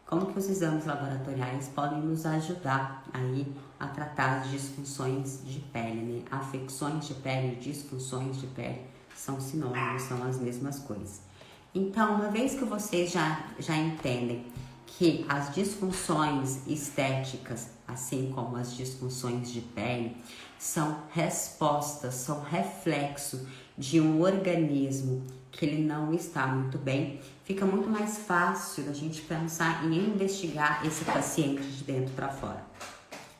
como que os exames laboratoriais podem nos ajudar aí a tratar as disfunções de pele, né? Afecções de pele, disfunções de pele são sinônimos, são as mesmas coisas. Então, uma vez que vocês já entendem que as disfunções estéticas, assim como as disfunções de pele, são respostas, são reflexo de um organismo que ele não está muito bem, fica muito mais fácil da gente pensar em investigar esse paciente de dentro para fora.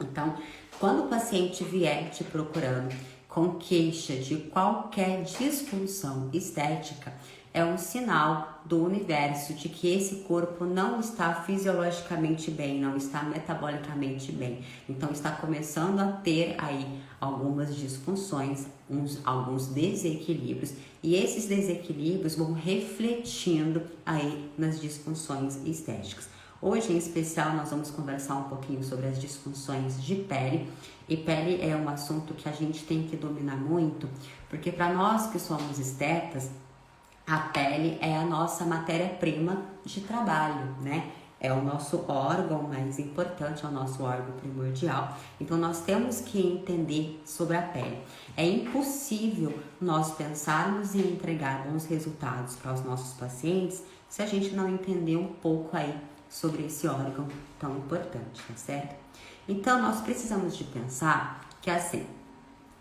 Então, quando o paciente vier te procurando com queixa de qualquer disfunção estética, é um sinal do universo de que esse corpo não está fisiologicamente bem, não está metabolicamente bem. Então está começando a ter aí algumas disfunções, alguns desequilíbrios, e esses desequilíbrios vão refletindo aí nas disfunções estéticas. Hoje, em especial, nós vamos conversar um pouquinho sobre as disfunções de pele. E pele é um assunto que a gente tem que dominar muito, porque para nós que somos estetas, a pele é a nossa matéria-prima de trabalho, né? É o nosso órgão mais importante, é o nosso órgão primordial. Então, nós temos que entender sobre a pele. É impossível nós pensarmos em entregar bons resultados para os nossos pacientes se a gente não entender um pouco aí sobre esse órgão tão importante, tá certo? Então, nós precisamos de pensar que, assim,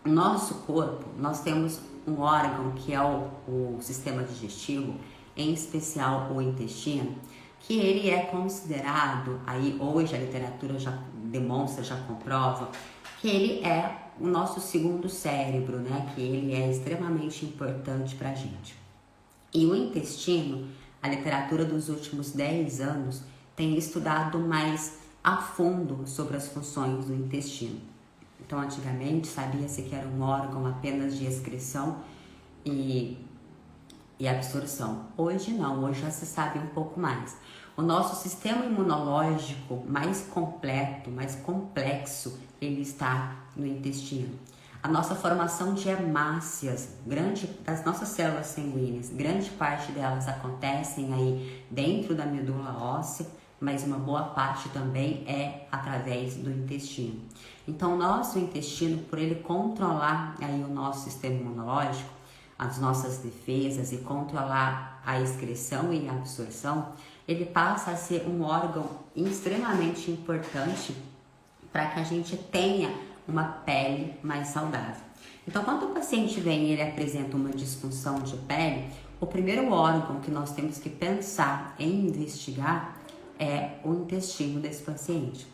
o nosso corpo, nós temos um órgão que é o sistema digestivo, em especial o intestino, que ele é considerado, aí hoje a literatura já demonstra, já comprova, que ele é o nosso segundo cérebro, né? Que ele é extremamente importante pra gente. E o intestino, a literatura dos últimos 10 anos tem estudado mais a fundo sobre as funções do intestino. Então, antigamente, sabia-se que era um órgão apenas de excreção e absorção. Hoje não, hoje já se sabe um pouco mais. O nosso sistema imunológico mais completo, mais complexo, ele está no intestino. A nossa formação de hemácias, das nossas células sanguíneas, grande parte delas acontecem aí dentro da medula óssea, mas uma boa parte também é através do intestino. Então, o nosso intestino, por ele controlar aí o nosso sistema imunológico, as nossas defesas e controlar a excreção e a absorção, ele passa a ser um órgão extremamente importante para que a gente tenha uma pele mais saudável. Então, quando o paciente vem e ele apresenta uma disfunção de pele, o primeiro órgão que nós temos que pensar em investigar é o intestino desse paciente.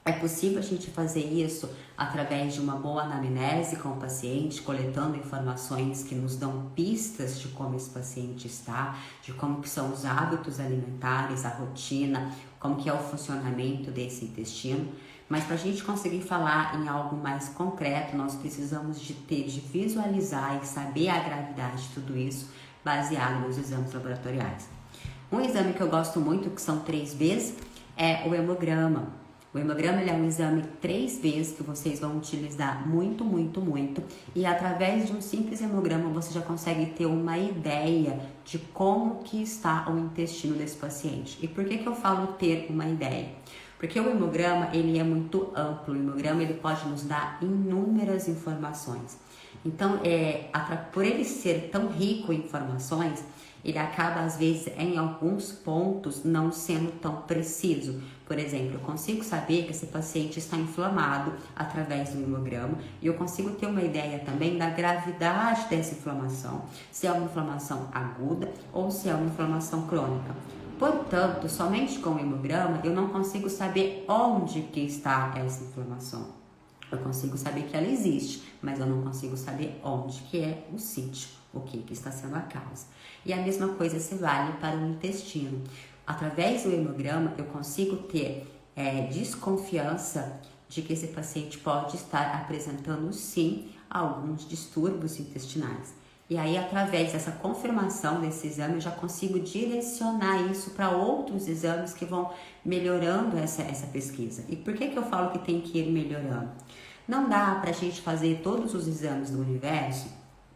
É possível a gente fazer isso através de uma boa anamnese com o paciente, coletando informações que nos dão pistas de como esse paciente está, de como que são os hábitos alimentares, a rotina, como que é o funcionamento desse intestino. Mas para a gente conseguir falar em algo mais concreto, nós precisamos de visualizar e saber a gravidade de tudo isso baseado nos exames laboratoriais. Um exame que eu gosto muito, que são 3Bs, é o hemograma. O hemograma ele é um exame 3Bs que vocês vão utilizar muito, e através de um simples hemograma você já consegue ter uma ideia de como que está o intestino desse paciente. E por que eu falo ter uma ideia? Porque o hemograma ele é muito amplo, o hemograma ele pode nos dar inúmeras informações. Então, por ele ser tão rico em informações, ele acaba, às vezes, em alguns pontos, não sendo tão preciso. Por exemplo, eu consigo saber que esse paciente está inflamado através do hemograma e eu consigo ter uma ideia também da gravidade dessa inflamação, se é uma inflamação aguda ou se é uma inflamação crônica. Portanto, somente com o hemograma, eu não consigo saber onde que está essa inflamação. Eu consigo saber que ela existe, mas eu não consigo saber onde que é o sítio, o que está sendo a causa. E a mesma coisa se vale para o intestino. Através do hemograma, eu consigo ter desconfiança de que esse paciente pode estar apresentando, sim, alguns distúrbios intestinais. E aí, através dessa confirmação desse exame, eu já consigo direcionar isso para outros exames que vão melhorando essa pesquisa. E por que eu falo que tem que ir melhorando? Não dá para a gente fazer todos os exames do universo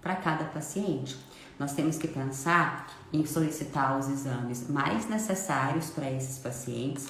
para cada paciente. nós temos que pensar em solicitar os exames mais necessários para esses pacientes,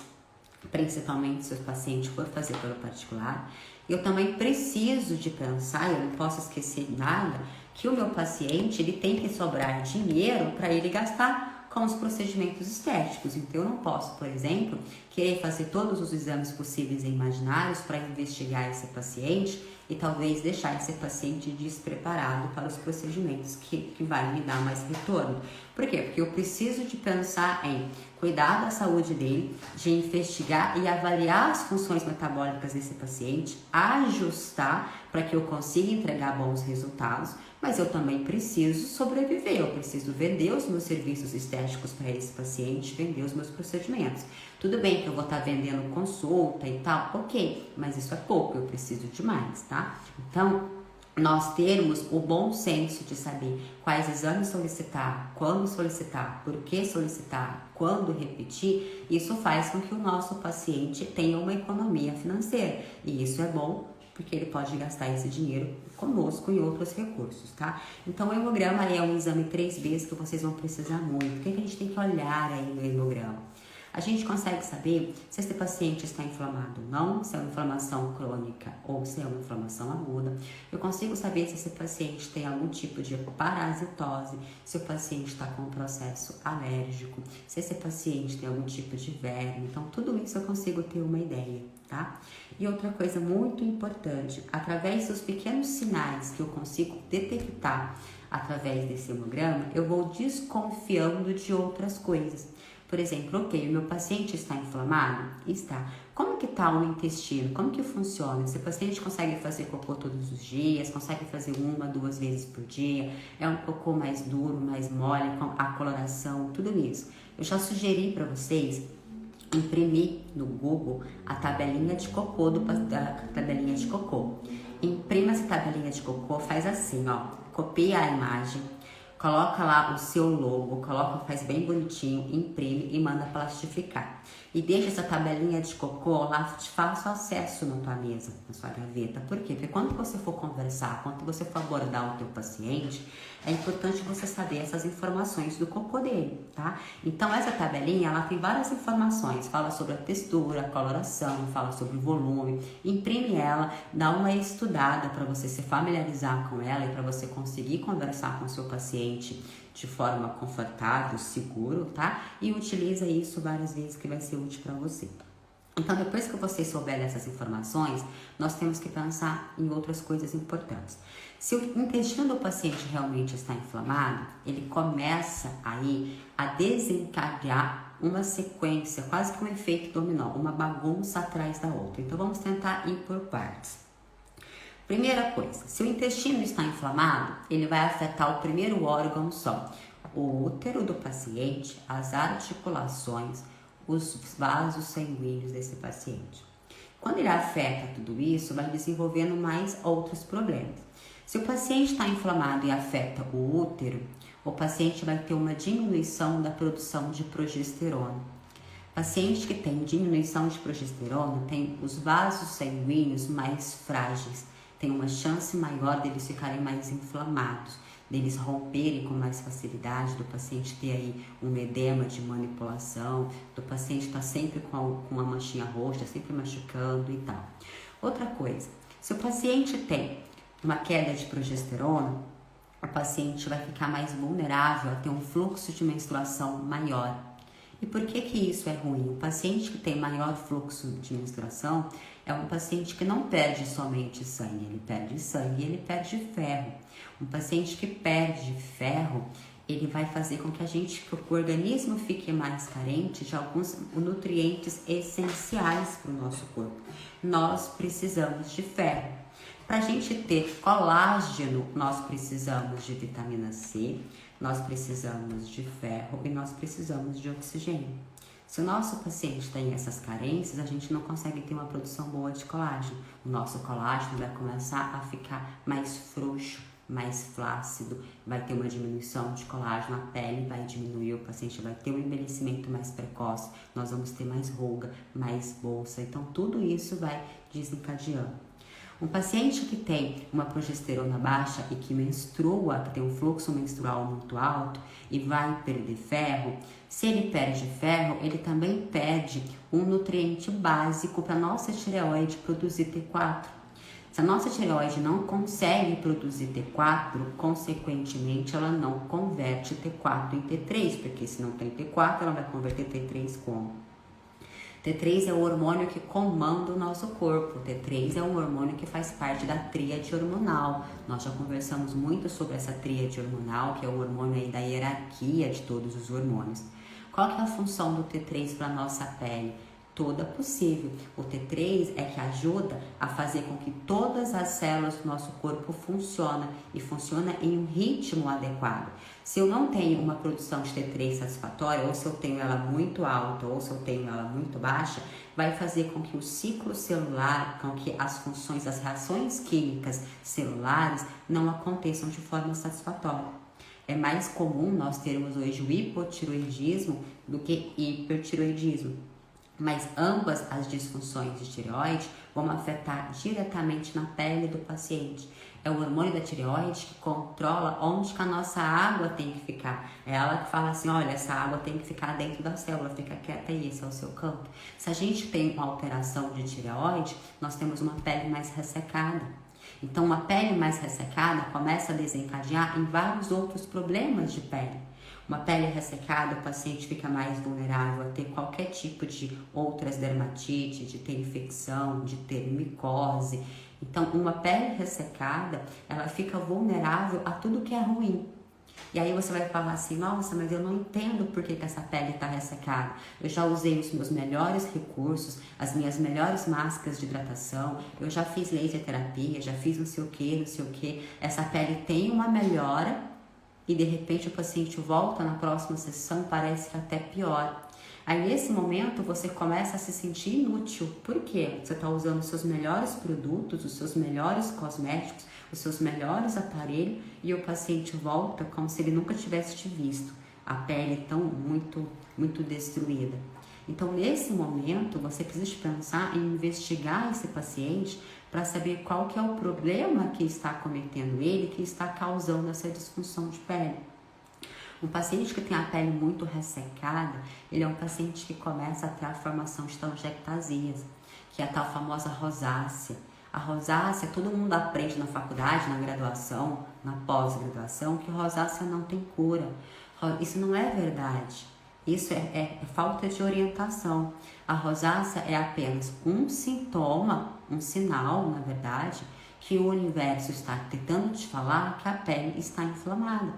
principalmente se o paciente for fazer pelo particular. Eu também preciso de pensar, eu não posso esquecer nada, que o meu paciente ele tem que sobrar dinheiro para ele gastar com os procedimentos estéticos. Então, eu não posso, por exemplo, querer fazer todos os exames possíveis e imaginários para investigar esse paciente e talvez deixar esse paciente despreparado para os procedimentos que vai me dar mais retorno. Por quê? Porque eu preciso de pensar em cuidar da saúde dele, de investigar e avaliar as funções metabólicas desse paciente, ajustar para que eu consiga entregar bons resultados, mas eu também preciso sobreviver, eu preciso vender os meus serviços estéticos para esse paciente, vender os meus procedimentos. Tudo bem que eu vou estar vendendo consulta e tal, ok, mas isso é pouco, eu preciso de mais, tá? Então, nós termos o bom senso de saber quais exames solicitar, quando solicitar, por que solicitar, quando repetir, isso faz com que o nosso paciente tenha uma economia financeira. E isso é bom porque ele pode gastar esse dinheiro conosco em outros recursos, tá? Então, o hemograma é um exame 3Bs que vocês vão precisar muito. O que a gente tem que olhar aí no hemograma? A gente consegue saber se esse paciente está inflamado ou não, se é uma inflamação crônica ou se é uma inflamação aguda. Eu consigo saber se esse paciente tem algum tipo de parasitose, se o paciente está com um processo alérgico, se esse paciente tem algum tipo de verme. Então, tudo isso eu consigo ter uma ideia, tá? E outra coisa muito importante, através dos pequenos sinais que eu consigo detectar através desse hemograma, eu vou desconfiando de outras coisas. Por exemplo, ok, o meu paciente está inflamado? Está. Como que está o intestino? Como que funciona? Esse paciente consegue fazer cocô todos os dias? Consegue fazer 1, 2 vezes por dia? É um cocô mais duro, mais mole, com a coloração, tudo isso. Eu já sugeri para vocês imprimir no Google a tabelinha de cocô da tabelinha de cocô. Imprima essa tabelinha de cocô, faz assim, ó, copia a imagem, coloca lá o seu logo, faz bem bonitinho, imprime e manda plastificar. E deixa essa tabelinha de cocô lá de fácil acesso na tua mesa, na sua gaveta. Por quê? Porque quando você for conversar, quando você for abordar o teu paciente, é importante você saber essas informações do cocô dele, tá? Então, essa tabelinha, ela tem várias informações. Fala sobre a textura, a coloração, fala sobre o volume. Imprime ela, dá uma estudada para você se familiarizar com ela e para você conseguir conversar com o seu paciente de forma confortável, seguro, tá? E utiliza isso várias vezes que vai ser útil para você. Então, depois que vocês souberem essas informações, nós temos que pensar em outras coisas importantes. Se o intestino do paciente realmente está inflamado, ele começa aí a desencadear uma sequência, quase que um efeito dominó, uma bagunça atrás da outra. Então, vamos tentar ir por partes. Primeira coisa, se o intestino está inflamado, ele vai afetar o primeiro órgão só, o útero do paciente, as articulações, os vasos sanguíneos desse paciente. Quando ele afeta tudo isso, vai desenvolvendo mais outros problemas. Se o paciente está inflamado e afeta o útero, o paciente vai ter uma diminuição da produção de progesterona. Paciente que tem diminuição de progesterona tem os vasos sanguíneos mais frágeis, tem uma chance maior deles ficarem mais inflamados, deles romperem com mais facilidade, do paciente ter aí um edema de manipulação, do paciente estar sempre com uma manchinha roxa, sempre machucando e tal. Outra coisa, se o paciente tem uma queda de progesterona, o paciente vai ficar mais vulnerável a ter um fluxo de menstruação maior. E por que isso é ruim? O paciente que tem maior fluxo de menstruação é um paciente que não perde somente sangue, ele perde sangue e ele perde ferro. Um paciente que perde ferro, ele vai fazer com que o organismo fique mais carente de alguns nutrientes essenciais para o nosso corpo. Nós precisamos de ferro. Para a gente ter colágeno, nós precisamos de vitamina C, nós precisamos de ferro e nós precisamos de oxigênio. Se o nosso paciente tem essas carências, a gente não consegue ter uma produção boa de colágeno. O nosso colágeno vai começar a ficar mais frouxo, mais flácido, vai ter uma diminuição de colágeno, a pele vai diminuir, o paciente vai ter um envelhecimento mais precoce, nós vamos ter mais ruga, mais bolsa. Então, tudo isso vai desencadeando. Um paciente que tem uma progesterona baixa e que menstrua, que tem um fluxo menstrual muito alto e vai perder ferro, se ele perde ferro, ele também perde um nutriente básico para a nossa tireoide produzir T4. Se a nossa tireoide não consegue produzir T4, consequentemente ela não converte T4 em T3, porque se não tem T4, ela vai converter T3 como? T3 é o hormônio que comanda o nosso corpo. T3 é um hormônio que faz parte da tríade hormonal. Nós já conversamos muito sobre essa tríade hormonal, que é o hormônio aí da hierarquia de todos os hormônios. Qual que é a função do T3 para a nossa pele? Toda possível. O T3 é que ajuda a fazer com que todas as células do nosso corpo funcionem e funcionem em um ritmo adequado. Se eu não tenho uma produção de T3 satisfatória, ou se eu tenho ela muito alta, ou se eu tenho ela muito baixa, vai fazer com que o ciclo celular, com que as funções, as reações químicas celulares não aconteçam de forma satisfatória. É mais comum nós termos hoje o hipotiroidismo do que hipertiroidismo. Mas ambas as disfunções de tireoide vão afetar diretamente na pele do paciente. É o hormônio da tireoide que controla onde que a nossa água tem que ficar. É ela que fala assim, olha, essa água tem que ficar dentro da célula, fica quieta aí, esse é o seu campo. Se a gente tem uma alteração de tireoide, nós temos uma pele mais ressecada. Então, uma pele mais ressecada começa a desencadear em vários outros problemas de pele. Uma pele ressecada, o paciente fica mais vulnerável a ter qualquer tipo de outras dermatites, de ter infecção, de ter micose. Então, uma pele ressecada, ela fica vulnerável a tudo que é ruim. E aí você vai falar assim, nossa, mas eu não entendo por que essa pele está ressecada. Eu já usei os meus melhores recursos, as minhas melhores máscaras de hidratação, eu já fiz laser terapia, já fiz não sei o que. Essa pele tem uma melhora, e de repente o paciente volta na próxima sessão, parece que até pior. Aí nesse momento você começa a se sentir inútil. Por quê? Você está usando os seus melhores produtos, os seus melhores cosméticos, os seus melhores aparelhos e o paciente volta como se ele nunca tivesse te visto. A pele tão muito destruída. Então nesse momento você precisa pensar em investigar esse paciente para saber qual que é o problema que está cometendo ele, que está causando essa disfunção de pele. Um paciente que tem a pele muito ressecada, ele é um paciente que começa a ter a formação de telangiectasias, que é a tal famosa rosácea. A rosácea, todo mundo aprende na faculdade, na graduação, na pós-graduação, que rosácea não tem cura. Isso não é verdade. Isso é falta de orientação. A rosácea é apenas um sintoma, um sinal, na verdade, que o universo está tentando te falar que a pele está inflamada.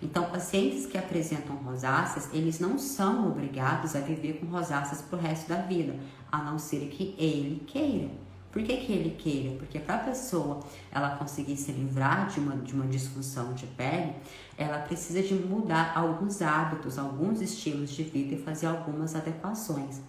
Então, pacientes que apresentam rosáceas, eles não são obrigados a viver com rosáceas pro resto da vida, a não ser que ele queira. Por que ele queira? Porque para a pessoa ela conseguir se livrar de uma disfunção de pele, ela precisa de mudar alguns hábitos, alguns estilos de vida e fazer algumas adequações.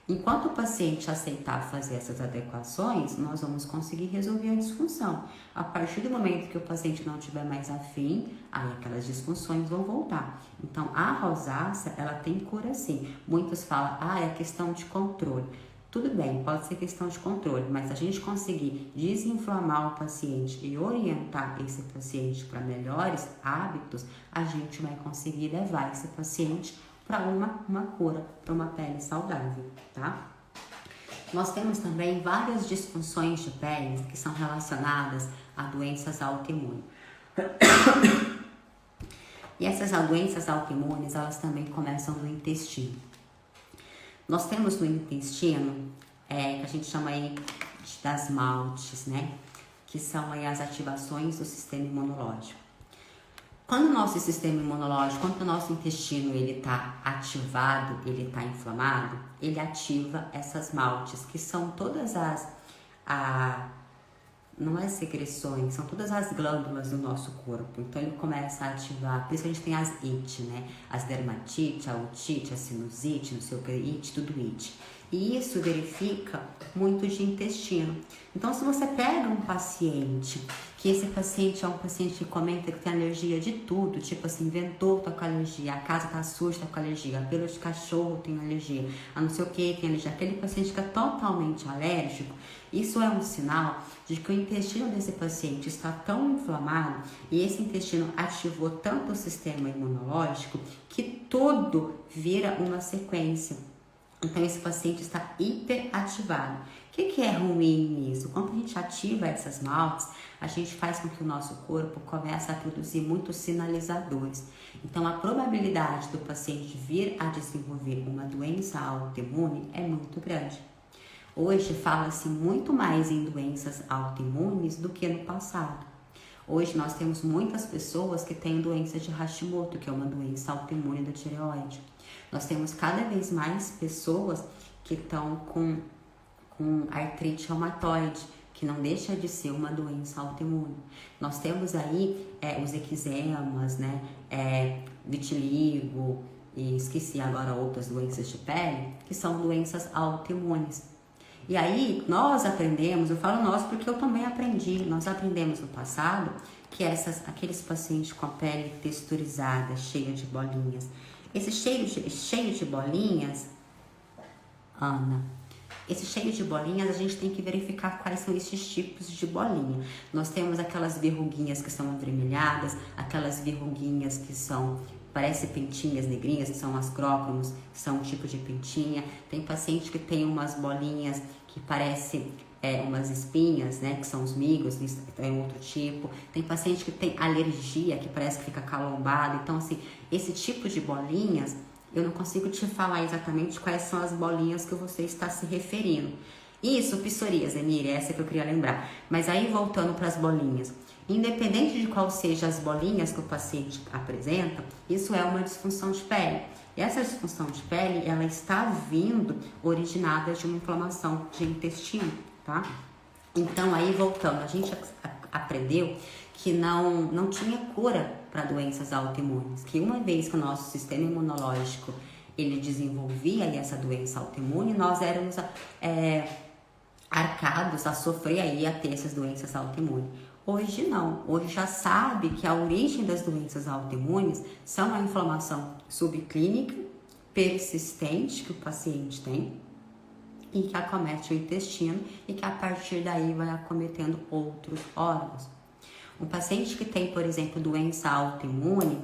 Enquanto o paciente aceitar fazer essas adequações, nós vamos conseguir resolver a disfunção. A partir do momento que o paciente não tiver mais afim, aí aquelas disfunções vão voltar. Então, a rosácea, ela tem cura sim. Muitos falam, é questão de controle. Tudo bem, pode ser questão de controle, mas se a gente conseguir desinflamar o paciente e orientar esse paciente para melhores hábitos, a gente vai conseguir levar esse paciente para uma cura, para uma pele saudável, tá? Nós temos também várias disfunções de pele que são relacionadas a doenças autoimunes. E essas doenças autoimunes, elas também começam no intestino. Nós temos no intestino, que a gente chama aí das MALTs, né? Que são aí as ativações do sistema imunológico. Quando o nosso sistema imunológico, quando o nosso intestino ele está ativado, ele está inflamado, ele ativa essas MALTs, que são todas não é secreções, são todas as glândulas do nosso corpo. Então ele começa a ativar, por isso que a gente tem as IT, né? As dermatite, a otite, a sinusite, não sei o que, IT, tudo IT. E isso verifica muito de intestino. Então, se você pega um paciente, que esse paciente é um paciente que comenta que tem alergia de tudo, tipo assim, ventou, tá com alergia, a casa tá suja, tá com alergia, pelo de cachorro tem alergia, a não sei o que tem alergia, aquele paciente que é totalmente alérgico, isso é um sinal de que o intestino desse paciente está tão inflamado e esse intestino ativou tanto o sistema imunológico que tudo vira uma sequência. Então, esse paciente está hiperativado. O que é ruim nisso? Quando a gente ativa essas maltes, a gente faz com que o nosso corpo comece a produzir muitos sinalizadores. Então, a probabilidade do paciente vir a desenvolver uma doença autoimune é muito grande. Hoje, fala-se muito mais em doenças autoimunes do que no passado. Hoje, nós temos muitas pessoas que têm doença de Hashimoto, que é uma doença autoimune da tireoide. Nós temos cada vez mais pessoas que estão com artrite reumatoide, que não deixa de ser uma doença autoimune. Nós temos aí os eczemas, né, vitiligo, e esqueci agora outras doenças de pele, que são doenças autoimunes. E aí nós aprendemos, eu falo nós porque eu também aprendi, nós aprendemos no passado que aqueles pacientes com a pele texturizada, cheia de bolinhas, esse cheio de bolinhas, Ana, esse cheio de bolinhas, a gente tem que verificar quais são esses tipos de bolinha. Nós temos aquelas verruguinhas que são avermelhadas, aquelas verruguinhas que são, parece pintinhas negrinhas, que são as crócomos, que são um tipo de pintinha. Tem paciente que tem umas bolinhas que parecem umas espinhas, né, que são os migos, é um outro tipo. Tem paciente que tem alergia, que parece que fica calombado. Então, assim, esse tipo de bolinhas, eu não consigo te falar exatamente quais são as bolinhas que você está se referindo. Isso, psoríase, Emília, essa que eu queria lembrar. Mas aí, voltando para as bolinhas, independente de qual seja as bolinhas que o paciente apresenta, isso é uma disfunção de pele. E essa disfunção de pele, ela está vindo originada de uma inflamação de intestino, tá? Então, aí voltando, a gente aprendeu que não tinha cura para doenças autoimunes, que uma vez que o nosso sistema imunológico ele desenvolvia essa doença autoimune, nós éramos arcados a sofrer aí, a ter essas doenças autoimunes. Hoje não, hoje já sabe que a origem das doenças autoimunes são a inflamação subclínica persistente que o paciente tem e que acomete o intestino e que a partir daí vai acometendo outros órgãos. Um paciente que tem, por exemplo, doença autoimune,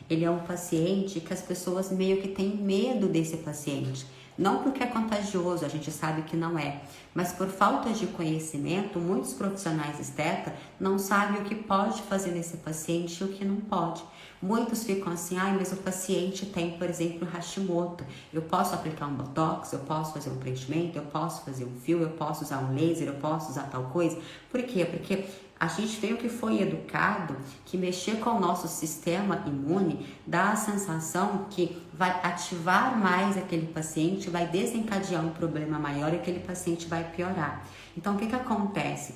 ele é um paciente que as pessoas meio que têm medo desse paciente. Não porque é contagioso, a gente sabe que não é, mas por falta de conhecimento, muitos profissionais estéticos não sabem o que pode fazer nesse paciente e o que não pode. Muitos ficam assim, mas o paciente tem, por exemplo, Hashimoto. Eu posso aplicar um botox, eu posso fazer um preenchimento, eu posso fazer um fio, eu posso usar um laser, eu posso usar tal coisa. Por quê? Porque a gente veio que foi educado que mexer com o nosso sistema imune dá a sensação que vai ativar mais aquele paciente, vai desencadear um problema maior e aquele paciente vai piorar. Então, o que acontece?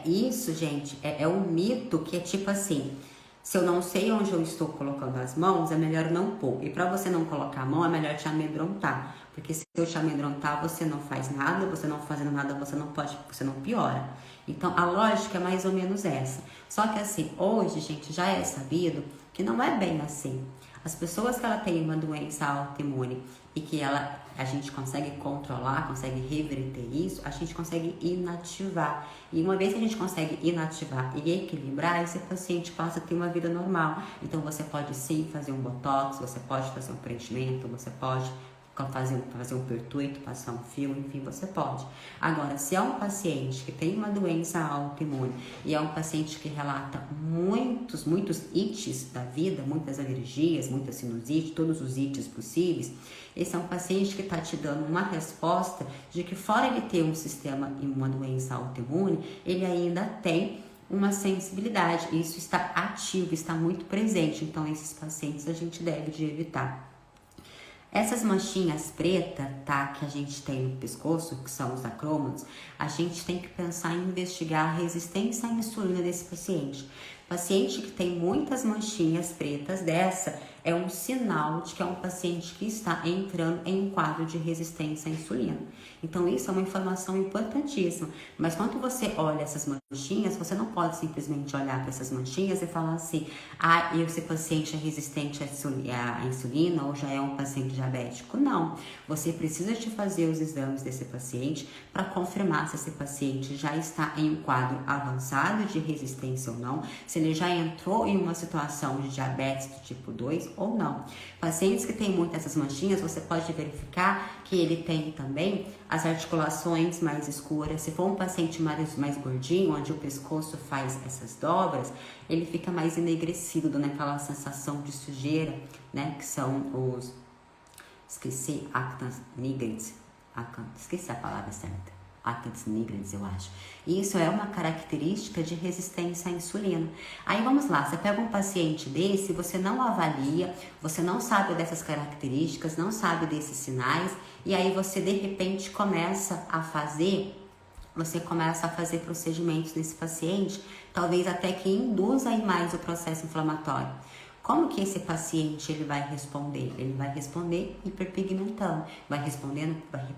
Isso, gente, é um mito que é tipo assim, se eu não sei onde eu estou colocando as mãos, é melhor não pôr. E para você não colocar a mão, é melhor te amedrontar. Porque se eu te amedrontar, você não faz nada, você não fazendo nada, você não piora. Então, a lógica é mais ou menos essa. Só que assim, hoje, gente, já é sabido que não é bem assim. As pessoas que ela tem uma doença autoimune e que a gente consegue controlar, consegue reverter isso, a gente consegue inativar. E uma vez que a gente consegue inativar e equilibrar, esse paciente passa a ter uma vida normal. Então, você pode sim fazer um botox, você pode fazer um preenchimento, você pode fazer um pertuito, passar um fio, enfim, você pode. Agora, se é um paciente que tem uma doença autoimune e é um paciente que relata muitos ites da vida, muitas alergias, muita sinusite, todos os ites possíveis, esse é um paciente que está te dando uma resposta de que fora ele ter um sistema e uma doença autoimune, ele ainda tem uma sensibilidade. Isso está ativo, está muito presente. Então, esses pacientes a gente deve de evitar. Essas manchinhas pretas, tá, que a gente tem no pescoço, que são os acrômatos, a gente tem que pensar em investigar a resistência à insulina desse paciente. Paciente que tem muitas manchinhas pretas dessa, é um sinal de que é um paciente que está entrando em um quadro de resistência à insulina. Então isso é uma informação importantíssima. Mas quando você olha essas manchinhas, você não pode simplesmente olhar para essas manchinhas e falar assim: ah, esse paciente é resistente à insulina ou já é um paciente diabético. Não. Você precisa de fazer os exames desse paciente para confirmar se esse paciente já está em um quadro avançado de resistência ou não, se ele já entrou em uma situação de diabetes do tipo 2 ou não. Pacientes que têm muitas essas manchinhas, você pode verificar que ele tem também as articulações mais escuras. Se for um paciente mais gordinho, onde o pescoço faz essas dobras, ele fica mais enegrecido, dando aquela sensação de sujeira, né? Que são os... Esqueci, actins nigrans. Esqueci a palavra certa. Actins nigrans, eu acho. Isso é uma característica de resistência à insulina. Aí vamos lá, você pega um paciente desse, você não avalia, você não sabe dessas características, não sabe desses sinais, e aí você de repente começa a fazer procedimentos nesse paciente, talvez até que induza aí mais o processo inflamatório. Como que esse paciente ele vai responder? Ele vai responder hiperpigmentando, vai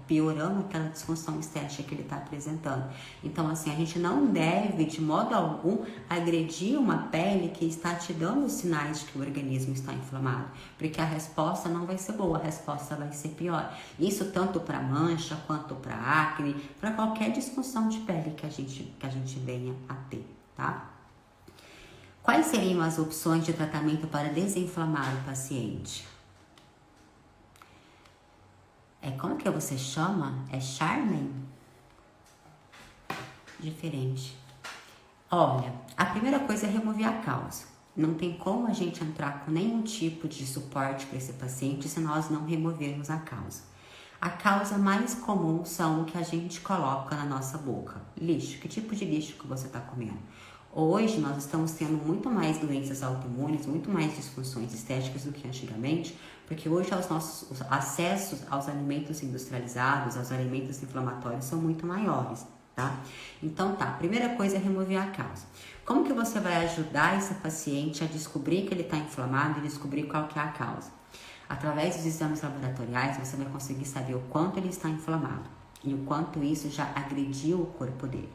piorando aquela disfunção estética que ele está apresentando. Então, assim, a gente não deve, de modo algum, agredir uma pele que está te dando os sinais de que o organismo está inflamado, porque a resposta não vai ser boa, a resposta vai ser pior. Isso tanto para mancha, quanto para acne, para qualquer disfunção de pele que a gente venha a ter, tá? Quais seriam as opções de tratamento para desinflamar o paciente? Como que você chama? É Charmin? Diferente. Olha, a primeira coisa é remover a causa. Não tem como a gente entrar com nenhum tipo de suporte para esse paciente se nós não removermos a causa. A causa mais comum são o que a gente coloca na nossa boca. Lixo. Que tipo de lixo que você está comendo? Hoje nós estamos tendo muito mais doenças autoimunes, muito mais disfunções estéticas do que antigamente, porque hoje os nossos acessos aos alimentos industrializados, aos alimentos inflamatórios são muito maiores, tá? Então tá, a primeira coisa é remover a causa. Como que você vai ajudar esse paciente a descobrir que ele está inflamado e descobrir qual que é a causa? Através dos exames laboratoriais você vai conseguir saber o quanto ele está inflamado e o quanto isso já agrediu o corpo dele.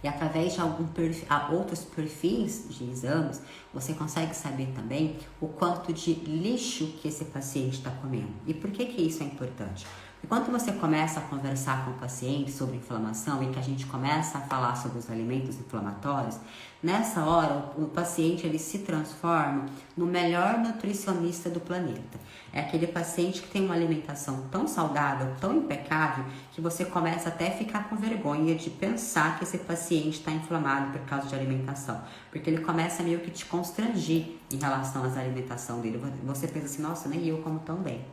E através de outros perfis de exames, você consegue saber também o quanto de lixo que esse paciente está comendo. E por que isso é importante? Enquanto você começa a conversar com o paciente sobre inflamação e que a gente começa a falar sobre os alimentos inflamatórios, nessa hora o paciente ele se transforma no melhor nutricionista do planeta. É aquele paciente que tem uma alimentação tão saudável, tão impecável, que você começa até a ficar com vergonha de pensar que esse paciente está inflamado por causa de alimentação. Porque ele começa meio que te constranger em relação à alimentação dele. Você pensa assim, nossa, nem eu como tão bem.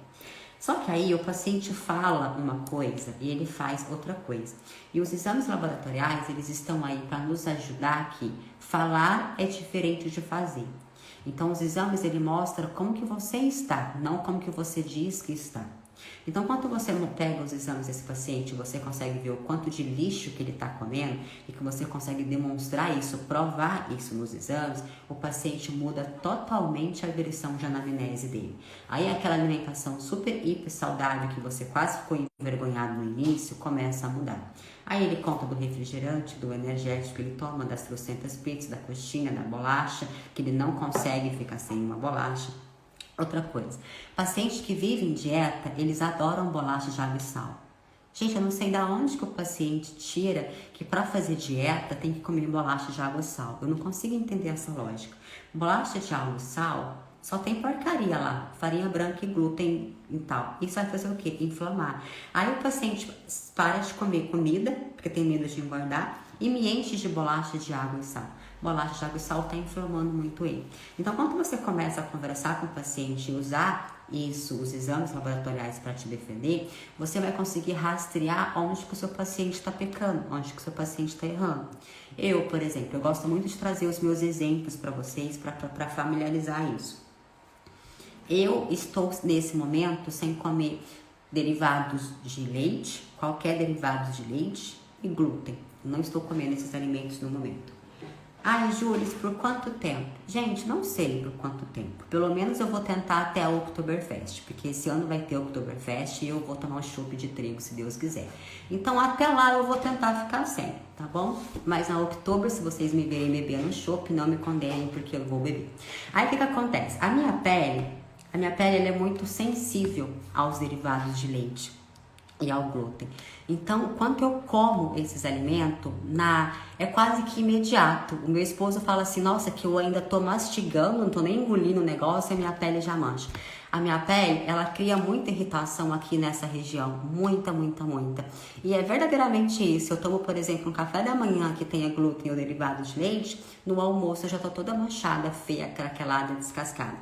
Só que aí o paciente fala uma coisa e ele faz outra coisa. E os exames laboratoriais, eles estão aí para nos ajudar aqui. Falar é diferente de fazer. Então os exames, ele mostra como que você está, não como que você diz que está. Então, quando você pega os exames desse paciente, você consegue ver o quanto de lixo que ele está comendo e que você consegue demonstrar isso, provar isso nos exames, o paciente muda totalmente a versão de anamnese dele. Aí aquela alimentação super, hiper saudável que você quase ficou envergonhado no início, começa a mudar. Aí ele conta do refrigerante, do energético que ele toma, das trocentas pizzas, da coxinha, da bolacha, que ele não consegue ficar sem uma bolacha. Outra coisa, pacientes que vivem dieta, eles adoram bolacha de água e sal. Gente, eu não sei de onde que o paciente tira que para fazer dieta tem que comer bolacha de água e sal. Eu não consigo entender essa lógica. Bolacha de água e sal só tem porcaria lá, farinha branca e glúten e tal. Isso vai fazer o quê? Inflamar. Aí o paciente para de comer comida, porque tem medo de engordar, e me enche de bolacha de água e sal. Bolacha de água e sal está inflamando muito ele. Então, quando você começa a conversar com o paciente e usar isso, os exames laboratoriais para te defender, você vai conseguir rastrear onde que o seu paciente está pecando, onde que o seu paciente está errando. Eu, por exemplo, eu gosto muito de trazer os meus exemplos para vocês, para familiarizar isso. Eu estou, nesse momento, sem comer derivados de leite, qualquer derivado de leite e glúten. Não estou comendo esses alimentos no momento. Ai, Júlia, por quanto tempo? Gente, não sei por quanto tempo. Pelo menos eu vou tentar até a Oktoberfest, porque esse ano vai ter Oktoberfest e eu vou tomar um chopp de trigo, se Deus quiser. Então, até lá eu vou tentar ficar sem, tá bom? Mas na Oktober, se vocês me verem bebendo chopp, não me condenem, porque eu vou beber. Aí, o que acontece? A minha pele ela é muito sensível aos derivados de leite e ao glúten. Então, quando eu como esses alimentos, é quase que imediato. O meu esposo fala assim, nossa, que eu ainda tô mastigando, não tô nem engolindo o negócio e a minha pele já mancha. A minha pele, ela cria muita irritação aqui nessa região, muita, muita, muita. E é verdadeiramente isso. Eu tomo, por exemplo, um café da manhã que tenha glúten ou derivado de leite, no almoço eu já tô toda manchada, feia, craquelada, descascada.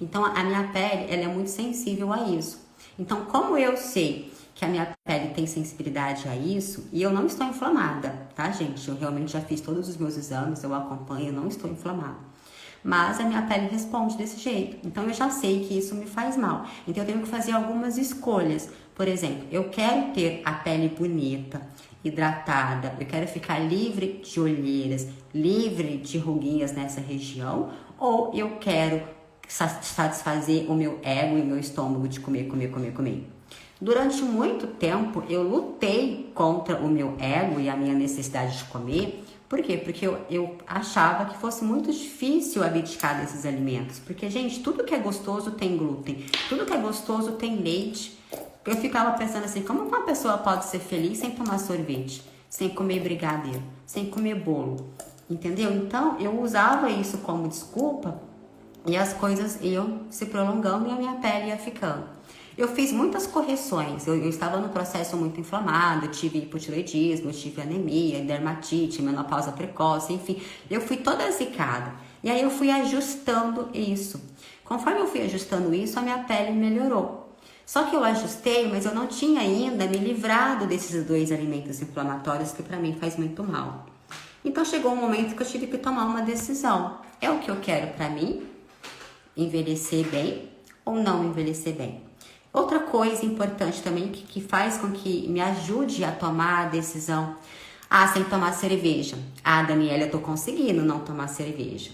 Então, a minha pele, ela é muito sensível a isso. Então, como eu sei que a minha pele tem sensibilidade a isso, e eu não estou inflamada, tá, gente? Eu realmente já fiz todos os meus exames, eu acompanho, eu não estou inflamada. Mas a minha pele responde desse jeito. Então, eu já sei que isso me faz mal. Então, eu tenho que fazer algumas escolhas. Por exemplo, eu quero ter a pele bonita, hidratada, eu quero ficar livre de olheiras, livre de ruguinhas nessa região, ou eu quero satisfazer o meu ego e o meu estômago de comer, comer, comer, comer. Durante muito tempo, eu lutei contra o meu ego e a minha necessidade de comer. Por quê? Porque eu achava que fosse muito difícil abdicar desses alimentos. Porque, gente, tudo que é gostoso tem glúten. Tudo que é gostoso tem leite. Eu ficava pensando assim, como uma pessoa pode ser feliz sem tomar sorvete? Sem comer brigadeiro? Sem comer bolo? Entendeu? Então, eu usava isso como desculpa e as coisas iam se prolongando e a minha pele ia ficando. Eu fiz muitas correções, eu estava num processo muito inflamado, eu tive hipotireoidismo, eu tive anemia, dermatite, menopausa precoce, enfim, eu fui toda zicada. E aí eu fui ajustando isso. Conforme eu fui ajustando isso, a minha pele melhorou. Só que eu ajustei, mas eu não tinha ainda me livrado desses dois alimentos inflamatórios que para mim faz muito mal. Então chegou um momento que eu tive que tomar uma decisão. É o que eu quero para mim? Envelhecer bem ou não envelhecer bem? Outra coisa importante também que faz com que me ajude a tomar a decisão. Sem tomar cerveja. Daniela, eu tô conseguindo não tomar cerveja.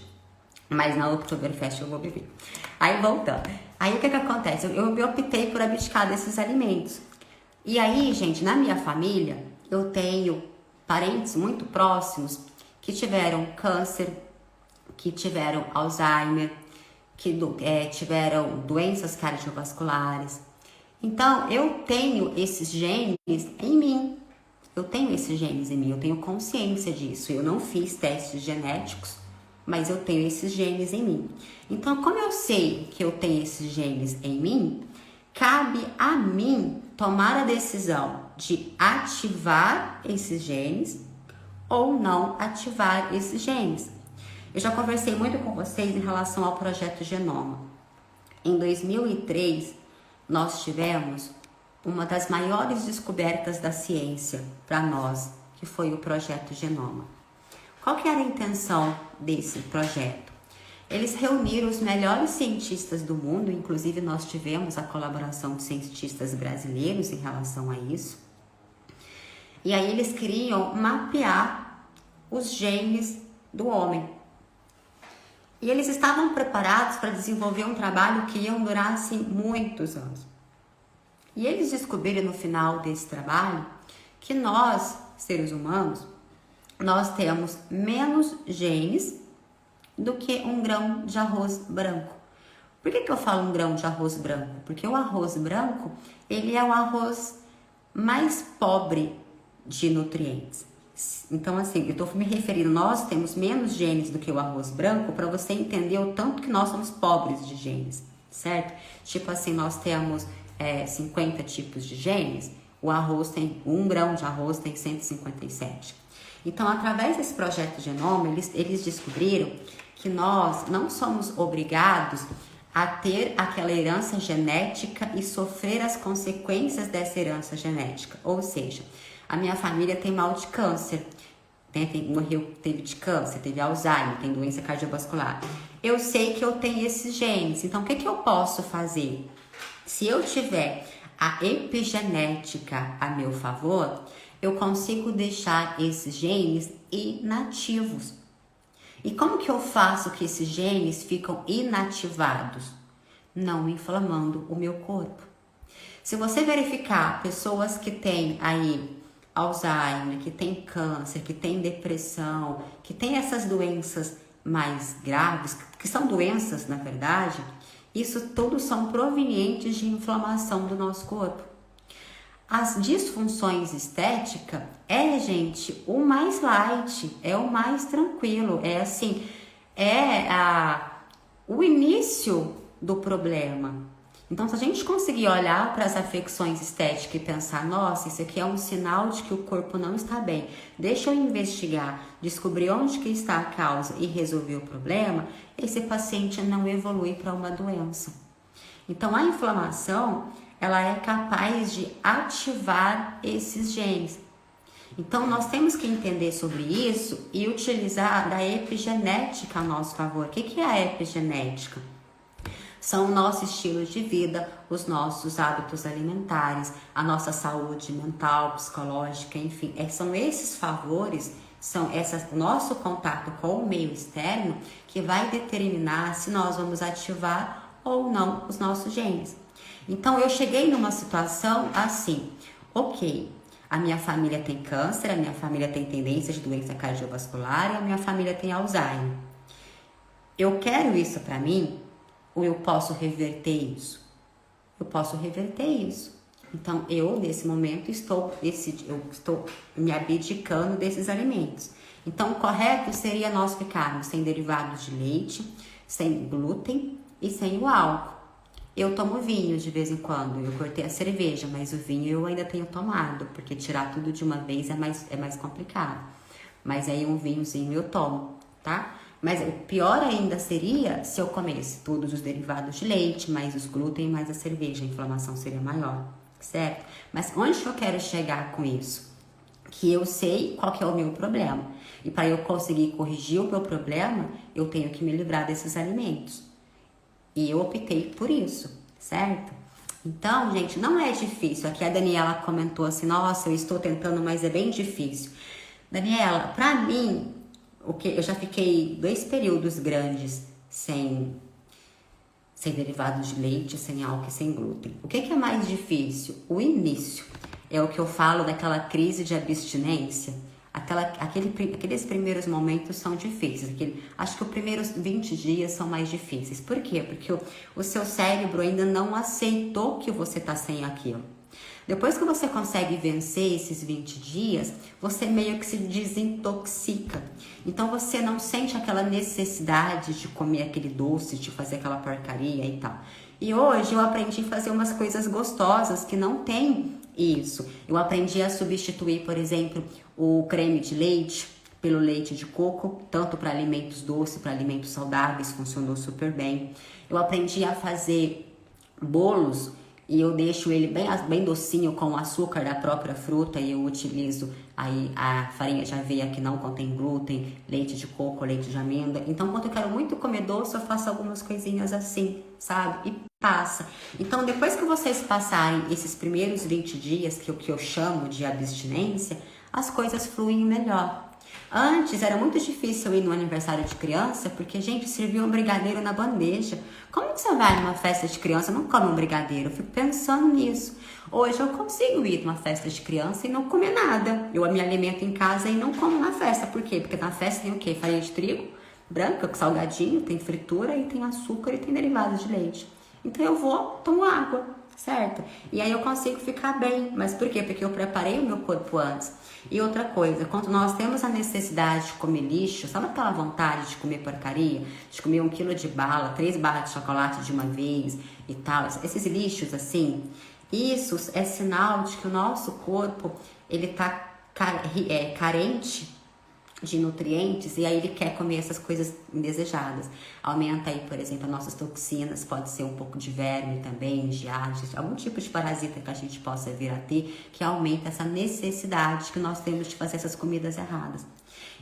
Mas na Oktoberfest eu vou beber. Aí voltando. Aí o que acontece? Eu optei por abdicar desses alimentos. E aí, gente, na minha família, eu tenho parentes muito próximos que tiveram câncer, que tiveram Alzheimer, que tiveram doenças cardiovasculares. Então, eu tenho esses genes em mim. Eu tenho consciência disso. Eu não fiz testes genéticos, mas eu tenho esses genes em mim. Então, como eu sei que eu tenho esses genes em mim, cabe a mim tomar a decisão de ativar esses genes ou não ativar esses genes. Eu já conversei muito com vocês em relação ao projeto Genoma. Em 2003, nós tivemos uma das maiores descobertas da ciência para nós, que foi o projeto Genoma. Qual que era a intenção desse projeto? Eles reuniram os melhores cientistas do mundo, inclusive nós tivemos a colaboração de cientistas brasileiros em relação a isso. E aí eles queriam mapear os genes do homem. E eles estavam preparados para desenvolver um trabalho que ia durar assim, muitos anos. E eles descobriram no final desse trabalho que nós, seres humanos, nós temos menos genes do que um grão de arroz branco. Por que eu falo um grão de arroz branco? Porque o arroz branco, ele é o arroz mais pobre de nutrientes. Então, assim, eu estou me referindo, nós temos menos genes do que o arroz branco para você entender o tanto que nós somos pobres de genes, certo? Tipo assim, nós temos 50 tipos de genes, o arroz tem, 1 grão de arroz tem 157. Então, através desse projeto Genoma, eles descobriram que nós não somos obrigados a ter aquela herança genética e sofrer as consequências dessa herança genética. Ou seja, a minha família tem mal de câncer, teve de câncer, teve Alzheimer, tem doença cardiovascular. Eu sei que eu tenho esses genes, então o que eu posso fazer? Se eu tiver a epigenética a meu favor, eu consigo deixar esses genes inativos. E como que eu faço que esses genes ficam inativados? Não inflamando o meu corpo. Se você verificar pessoas que têm aí Alzheimer, que têm câncer, que têm depressão, que têm essas doenças mais graves, que são doenças na verdade, isso tudo são provenientes de inflamação do nosso corpo. As disfunções estéticas gente, o mais light, é o mais tranquilo, é assim, o início do problema. Então, se a gente conseguir olhar para as afecções estéticas e pensar, nossa, isso aqui é um sinal de que o corpo não está bem, deixa eu investigar, descobrir onde que está a causa e resolver o problema, esse paciente não evolui para uma doença. Então, a inflamação, ela é capaz de ativar esses genes. Então, nós temos que entender sobre isso e utilizar da epigenética a nosso favor. O que é a epigenética? São o nosso estilo de vida, os nossos hábitos alimentares, a nossa saúde mental, psicológica, enfim. São esses favores, o nosso contato com o meio externo que vai determinar se nós vamos ativar ou não os nossos genes. Então, eu cheguei numa situação assim, ok, a minha família tem câncer, a minha família tem tendência de doença cardiovascular e a minha família tem Alzheimer. Eu quero isso para mim? Ou eu posso reverter isso? Eu posso reverter isso. Então, eu, nesse momento, estou me abdicando desses alimentos. Então, o correto seria nós ficarmos sem derivados de leite, sem glúten e sem o álcool. Eu tomo vinho de vez em quando, eu cortei a cerveja, mas o vinho eu ainda tenho tomado, porque tirar tudo de uma vez é mais complicado. Mas aí um vinhozinho eu tomo, tá? Mas o pior ainda seria se eu comesse todos os derivados de leite, mais os glúten, mais a cerveja, a inflamação seria maior, certo? Mas onde eu quero chegar com isso? Que eu sei qual que é o meu problema. E para eu conseguir corrigir o meu problema, eu tenho que me livrar desses alimentos. E eu optei por isso, certo? Então, gente, não é difícil. Aqui a Daniela comentou assim, nossa, eu estou tentando, mas é bem difícil. Daniela, pra mim, eu já fiquei 2 períodos grandes sem derivados de leite, sem álcool e sem glúten. O que é mais difícil? O início. É o que eu falo daquela crise de abstinência. Aqueles primeiros momentos são difíceis. Acho que os primeiros 20 dias são mais difíceis. Por quê? Porque o seu cérebro ainda não aceitou que você está sem aquilo. Depois que você consegue vencer esses 20 dias, você meio que se desintoxica. Então você não sente aquela necessidade de comer aquele doce, de fazer aquela porcaria e tal. E hoje eu aprendi a fazer umas coisas gostosas que não tem isso. Eu aprendi a substituir, por exemplo, o creme de leite pelo leite de coco, tanto para alimentos doces, para alimentos saudáveis, funcionou super bem. Eu aprendi a fazer bolos e eu deixo ele bem docinho com açúcar da própria fruta e eu utilizo aí a farinha de aveia que não contém glúten, leite de coco, leite de amêndoa. Então, quando eu quero muito comer doce, eu faço algumas coisinhas assim, sabe? E passa. Então, depois que vocês passarem esses primeiros 20 dias, que eu chamo de abstinência, as coisas fluem melhor. Antes era muito difícil ir no aniversário de criança, porque, gente, servia um brigadeiro na bandeja. Como que você vai numa festa de criança e não come um brigadeiro? Eu fico pensando nisso. Hoje eu consigo ir numa festa de criança e não comer nada. Eu me alimento em casa e não como na festa. Por quê? Porque na festa tem o quê? Farinha de trigo branca, com salgadinho, tem fritura e tem açúcar e tem derivados de leite. Então eu vou, tomo água, certo? E aí eu consigo ficar bem. Mas por quê? Porque eu preparei o meu corpo antes. E outra coisa, quando nós temos a necessidade de comer lixo, sabe aquela vontade de comer porcaria? De comer 1 quilo de bala, 3 barras de chocolate de uma vez e tal. Esses lixos assim, isso é sinal de que o nosso corpo, ele tá carente de nutrientes e aí ele quer comer essas coisas indesejadas. Aumenta aí, por exemplo, as nossas toxinas, pode ser um pouco de verme também, de Aedes, algum tipo de parasita que a gente possa vir a ter, que aumenta essa necessidade que nós temos de fazer essas comidas erradas.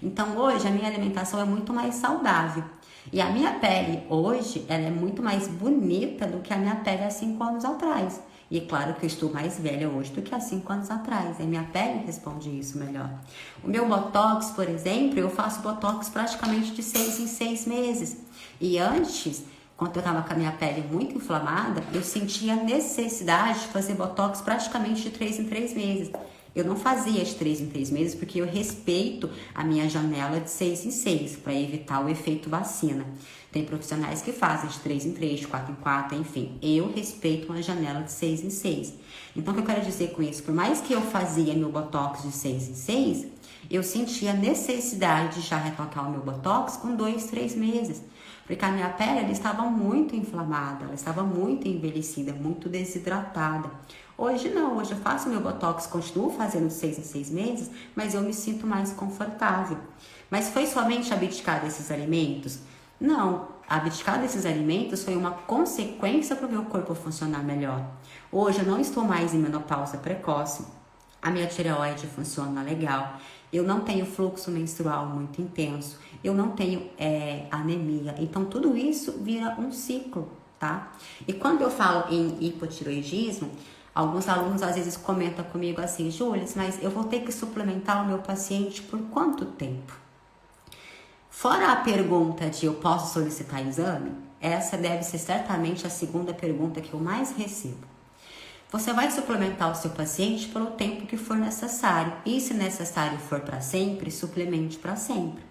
Então hoje a minha alimentação é muito mais saudável. E a minha pele hoje, ela é muito mais bonita do que a minha pele há 5 anos atrás. E é claro que eu estou mais velha hoje do que há 5 anos atrás. A minha pele responde isso melhor. O meu botox, por exemplo, eu faço botox praticamente de 6 em 6 meses. E antes, quando eu estava com a minha pele muito inflamada, eu sentia a necessidade de fazer botox praticamente de 3 em 3 meses. Eu não fazia de 3 em 3 meses porque eu respeito a minha janela de 6 em 6 para evitar o efeito vacina. Tem profissionais que fazem de 3 em 3, de 4 em 4, enfim. Eu respeito uma janela de 6 em 6. Então, o que eu quero dizer com isso? Por mais que eu fazia meu botox de 6 em 6, eu sentia a necessidade de já retocar o meu botox com 2, 3 meses. Porque a minha pele ela estava muito inflamada, ela estava muito envelhecida, muito desidratada. Hoje não, hoje eu faço meu botox, continuo fazendo de 6 em 6 meses, mas eu me sinto mais confortável. Mas foi somente abdicar desses alimentos? Não, abdicar desses alimentos foi uma consequência para o meu corpo funcionar melhor. Hoje eu não estou mais em menopausa precoce, a minha tireoide funciona legal, eu não tenho fluxo menstrual muito intenso, eu não tenho anemia, então tudo isso vira um ciclo, tá? E quando eu falo em hipotireoidismo, alguns alunos às vezes comentam comigo assim, Júlia, mas eu vou ter que suplementar o meu paciente por quanto tempo? Fora a pergunta de eu posso solicitar exame, essa deve ser certamente a segunda pergunta que eu mais recebo. Você vai suplementar o seu paciente pelo tempo que for necessário. E se necessário for para sempre, suplemente para sempre.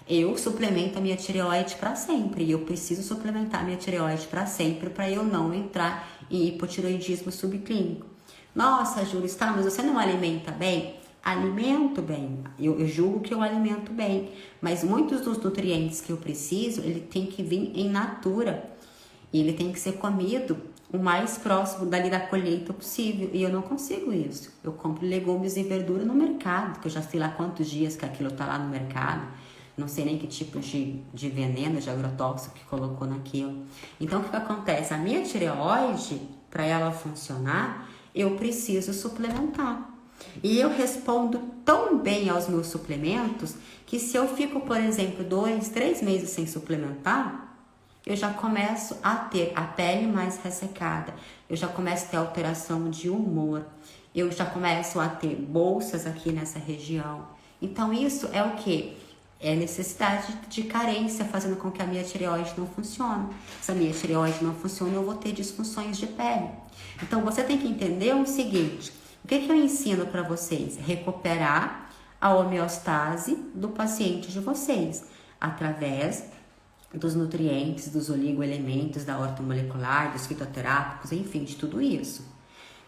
Eu suplemento a minha tireoide para sempre. E eu preciso suplementar a minha tireoide para sempre para eu não entrar em hipotireoidismo subclínico. Nossa, Júlia, mas você não alimenta bem? Alimento bem. Eu julgo que eu alimento bem. Mas muitos dos nutrientes que eu preciso, ele tem que vir em natura. E ele tem que ser comido o mais próximo dali da colheita possível. E eu não consigo isso. Eu compro legumes e verdura no mercado, que eu já sei lá quantos dias que aquilo tá lá no mercado. Não sei nem que tipo de veneno, de agrotóxico que colocou naquilo. Então, o que acontece? A minha tireoide, para ela funcionar, eu preciso suplementar. E eu respondo tão bem aos meus suplementos que se eu fico, por exemplo, 2, 3 meses sem suplementar, eu já começo a ter a pele mais ressecada, eu já começo a ter alteração de humor, eu já começo a ter bolsas aqui nessa região. Então isso é o que? É necessidade de carência fazendo com que a minha tireoide não funcione. Se a minha tireoide não funciona, eu vou ter disfunções de pele. Então você tem que entender o seguinte, o que eu ensino para vocês? Recuperar a homeostase do paciente de vocês, através dos nutrientes, dos oligoelementos, da ortomolecular, dos fitoterápicos, enfim, de tudo isso.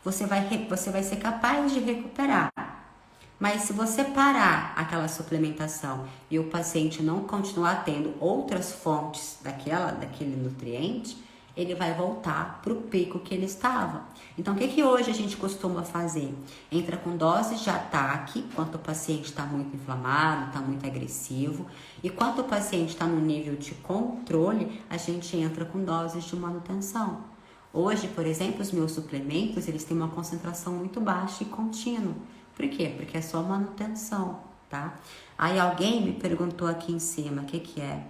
Você vai ser capaz de recuperar. Mas se você parar aquela suplementação e o paciente não continuar tendo outras fontes daquele nutriente, ele vai voltar para o pico que ele estava. Então, o que hoje a gente costuma fazer? Entra com doses de ataque, quando o paciente está muito inflamado, está muito agressivo. E quando o paciente está no nível de controle, a gente entra com doses de manutenção. Hoje, por exemplo, os meus suplementos, eles têm uma concentração muito baixa e contínua. Por quê? Porque é só manutenção, tá? Aí alguém me perguntou aqui em cima, o que é?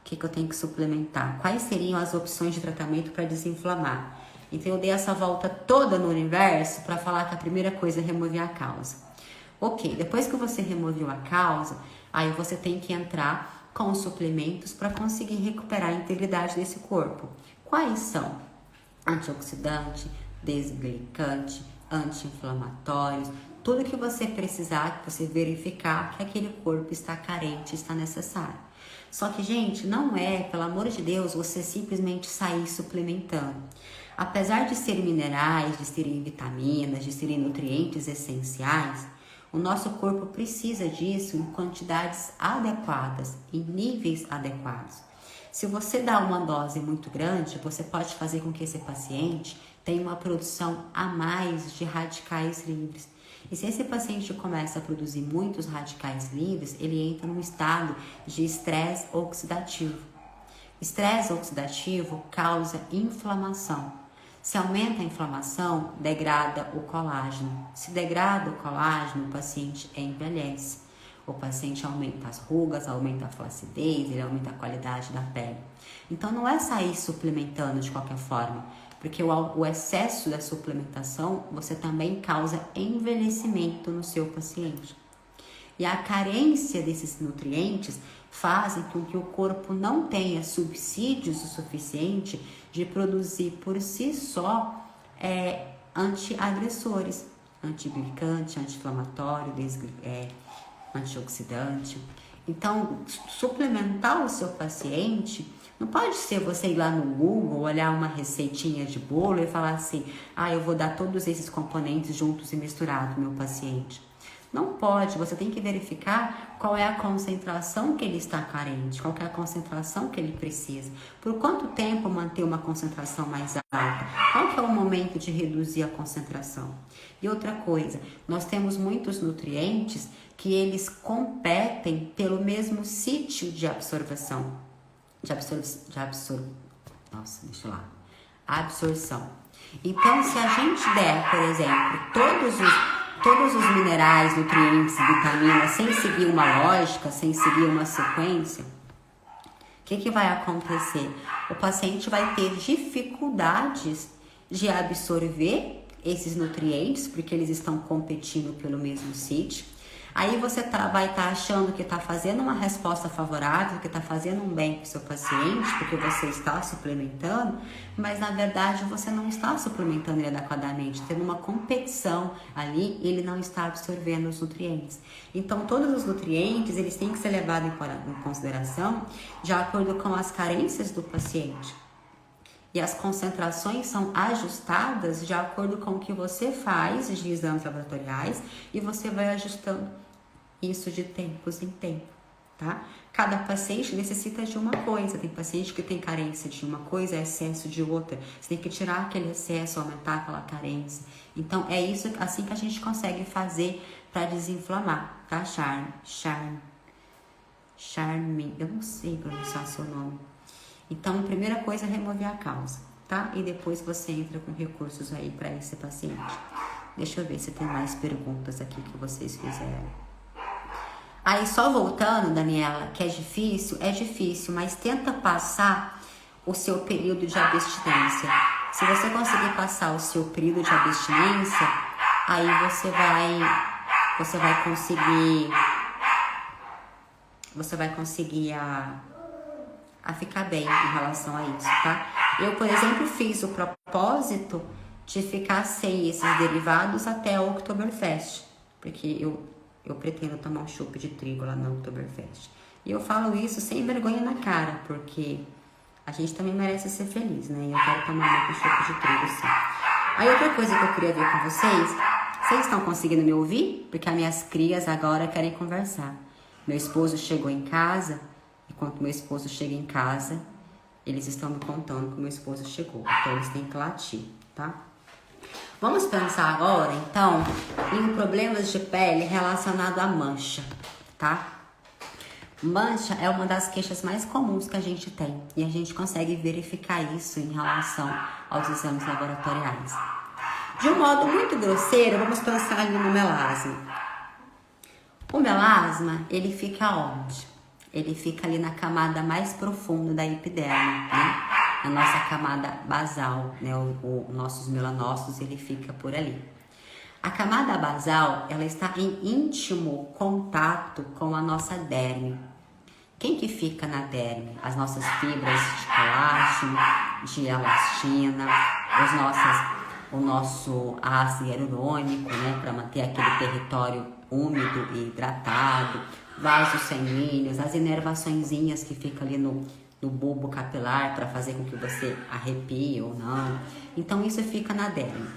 O que eu tenho que suplementar? Quais seriam as opções de tratamento para desinflamar? Então eu dei essa volta toda no universo para falar que a primeira coisa é remover a causa. Ok, depois que você removeu a causa, aí você tem que entrar com os suplementos para conseguir recuperar a integridade desse corpo. Quais são? Antioxidante, desglicante, anti-inflamatórios, tudo que você precisar, que você verificar que aquele corpo está carente, está necessário. Só que, gente, não é, pelo amor de Deus, você simplesmente sair suplementando. Apesar de serem minerais, de serem vitaminas, de serem nutrientes essenciais, o nosso corpo precisa disso em quantidades adequadas, em níveis adequados. Se você dá uma dose muito grande, você pode fazer com que esse paciente tenha uma produção a mais de radicais livres. E se esse paciente começa a produzir muitos radicais livres, ele entra num estado de estresse oxidativo. Estresse oxidativo causa inflamação. Se aumenta a inflamação, degrada o colágeno. Se degrada o colágeno, o paciente envelhece. O paciente aumenta as rugas, aumenta a flacidez, ele aumenta a qualidade da pele. Então não é sair suplementando de qualquer forma. Porque o excesso da suplementação, você também causa envelhecimento no seu paciente. E a carência desses nutrientes fazem com que o corpo não tenha subsídios o suficiente de produzir por si só antiagressores, antiglicante, anti-inflamatório, antioxidante. Então, suplementar o seu paciente não pode ser você ir lá no Google, olhar uma receitinha de bolo e falar assim, eu vou dar todos esses componentes juntos e misturados no meu paciente. Não pode, você tem que verificar qual é a concentração que ele está carente, qual é a concentração que ele precisa. Por quanto tempo manter uma concentração mais alta? Qual que é o momento de reduzir a concentração? E outra coisa, nós temos muitos nutrientes que eles competem pelo mesmo sítio de absorção. Absorção. Então, se a gente der, por exemplo, todos os minerais, nutrientes, vitaminas, sem seguir uma lógica, sem seguir uma sequência, o que vai acontecer? O paciente vai ter dificuldades de absorver esses nutrientes, porque eles estão competindo pelo mesmo sítio. Aí você vai estar achando que está fazendo uma resposta favorável, que está fazendo um bem para o seu paciente, porque você está suplementando, mas na verdade você não está suplementando ele adequadamente, tendo uma competição ali, ele não está absorvendo os nutrientes. Então todos os nutrientes, eles têm que ser levados em consideração de acordo com as carências do paciente. E as concentrações são ajustadas de acordo com o que você faz de exames laboratoriais e você vai ajustando isso de tempos em tempo, tá? Cada paciente necessita de uma coisa. Tem paciente que tem carência de uma coisa, excesso de outra. Você tem que tirar aquele excesso, aumentar aquela carência. Então, é isso assim que a gente consegue fazer para desinflamar, tá? Charme, eu não sei pronunciar seu nome. Então, a primeira coisa é remover a causa, tá? E depois você entra com recursos aí para esse paciente. Deixa eu ver se tem mais perguntas aqui que vocês fizeram. Aí, só voltando, Daniela, que é difícil, mas tenta passar o seu período de abstinência. Se você conseguir passar o seu período de abstinência, aí você vai conseguir a ficar bem em relação a isso, tá? Eu, por exemplo, fiz o propósito de ficar sem esses derivados até o Oktoberfest, porque eu pretendo tomar um chopp de trigo lá no Oktoberfest. E eu falo isso sem vergonha na cara, porque a gente também merece ser feliz, né? E eu quero tomar um chopp de trigo, sim. Aí outra coisa que eu queria ver com vocês estão conseguindo me ouvir? Porque as minhas crias agora querem conversar. Meu esposo chegou em casa, enquanto meu esposo chega em casa, eles estão me contando que meu esposo chegou. Então eles têm que latir, tá? Vamos pensar agora, então, em problemas de pele relacionado à mancha, tá? Mancha é uma das queixas mais comuns que a gente tem e a gente consegue verificar isso em relação aos exames laboratoriais. De um modo muito grosseiro, vamos pensar ali no melasma. O melasma, ele fica onde? Ele fica ali na camada mais profunda da epiderme, né? A nossa camada basal, né? Nossos melanócitos, ele fica por ali. A camada basal, ela está em íntimo contato com a nossa derme. Quem que fica na derme? As nossas fibras de colágeno, de elastina, o nosso ácido hialurônico, né? Para manter aquele território úmido e hidratado, vasos sanguíneos, as inervaçõezinhas que ficam ali no bulbo capilar para fazer com que você arrepie ou não. Então isso fica na derme.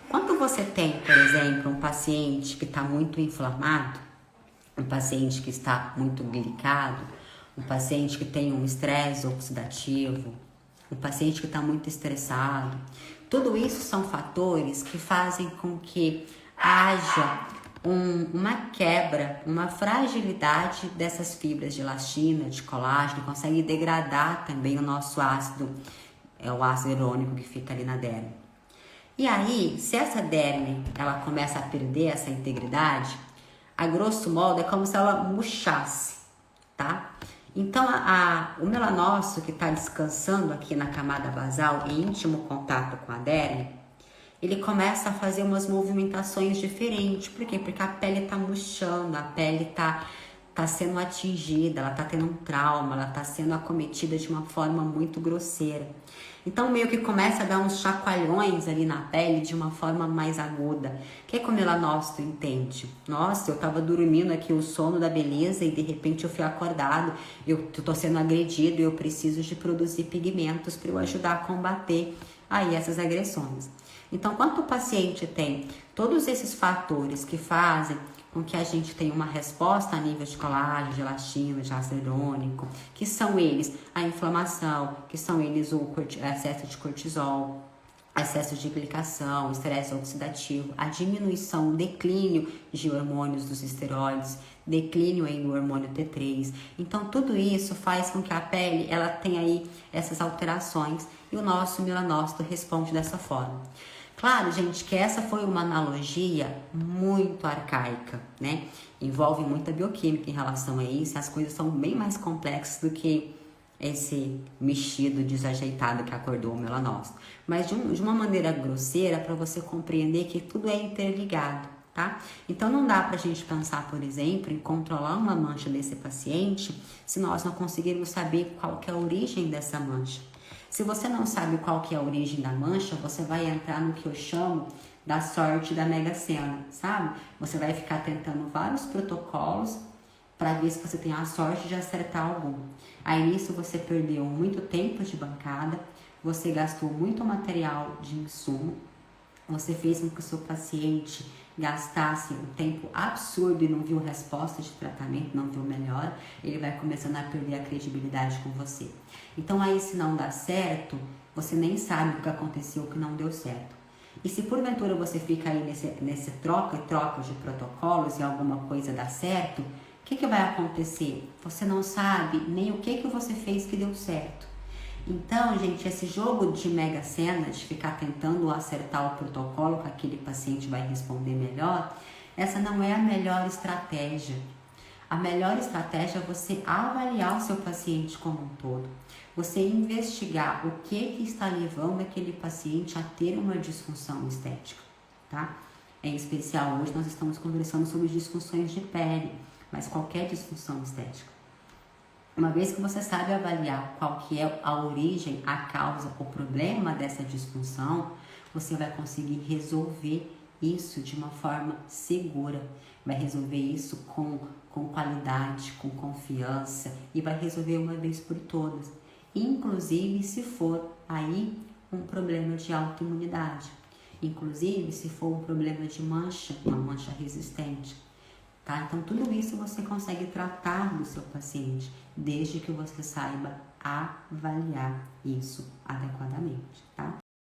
Quando você tem, por exemplo, um paciente que está muito inflamado, um paciente que está muito glicado, um paciente que tem um estresse oxidativo, um paciente que está muito estressado, tudo isso são fatores que fazem com que haja uma quebra, uma fragilidade dessas fibras de elastina, de colágeno, consegue degradar também o nosso ácido, o ácido hialurônico que fica ali na derme. E aí, se essa derme, ela começa a perder essa integridade, a grosso modo é como se ela murchasse, tá? Então, o melanócito que está descansando aqui na camada basal em íntimo contato com a derme, ele começa a fazer umas movimentações diferentes. Por quê? Porque a pele está murchando, a pele tá sendo atingida, ela tá tendo um trauma, ela tá sendo acometida de uma forma muito grosseira. Então, meio que começa a dar uns chacoalhões ali na pele de uma forma mais aguda. O que é que o melanócito entende? Nossa, eu tava dormindo aqui o sono da beleza e de repente eu fui acordado, eu tô sendo agredido e eu preciso de produzir pigmentos para eu ajudar a combater aí essas agressões. Então, quando o paciente tem todos esses fatores que fazem com que a gente tenha uma resposta a nível de colágeno, de elastina, de ácido hialurônico, que são eles a inflamação, que são eles o excesso de cortisol, excesso de glicação, estresse oxidativo, a diminuição, o declínio de hormônios dos esteroides, declínio aí no hormônio T3. Então, tudo isso faz com que a pele ela tenha aí essas alterações e o nosso melanócito responde dessa forma. Claro, gente, que essa foi uma analogia muito arcaica, né? Envolve muita bioquímica em relação a isso, as coisas são bem mais complexas do que esse mexido desajeitado que acordou o melanócito. Mas de uma maneira grosseira, para você compreender que tudo é interligado, tá? Então não dá pra gente pensar, por exemplo, em controlar uma mancha desse paciente se nós não conseguirmos saber qual que é a origem dessa mancha. Se você não sabe qual que é a origem da mancha, você vai entrar no que eu chamo da sorte da Mega Sena, sabe? Você vai ficar tentando vários protocolos para ver se você tem a sorte de acertar algum. Aí nisso você perdeu muito tempo de bancada, você gastou muito material de insumo, você fez com que o seu paciente gastasse um tempo absurdo e não viu resposta de tratamento, não viu melhora, ele vai começando a perder a credibilidade com você. Então aí se não dá certo, você nem sabe o que aconteceu, o que não deu certo. E se porventura você fica aí nesse troca e troca de protocolos e alguma coisa dá certo, o que vai acontecer? Você não sabe nem o que você fez que deu certo. Então, gente, esse jogo de Mega Sena, de ficar tentando acertar o protocolo que aquele paciente vai responder melhor, essa não é a melhor estratégia. A melhor estratégia é você avaliar o seu paciente como um todo. Você investigar o que está levando aquele paciente a ter uma disfunção estética, tá? Em especial, hoje nós estamos conversando sobre disfunções de pele, mas qualquer disfunção estética. Uma vez que você sabe avaliar qual que é a origem, a causa, o problema dessa disfunção, você vai conseguir resolver isso de uma forma segura. Vai resolver isso com qualidade, com confiança e vai resolver uma vez por todas. Inclusive se for aí um problema de autoimunidade. Inclusive se for um problema de mancha, uma mancha resistente. Tá? Então, tudo isso você consegue tratar do seu paciente, desde que você saiba avaliar isso adequadamente, tá?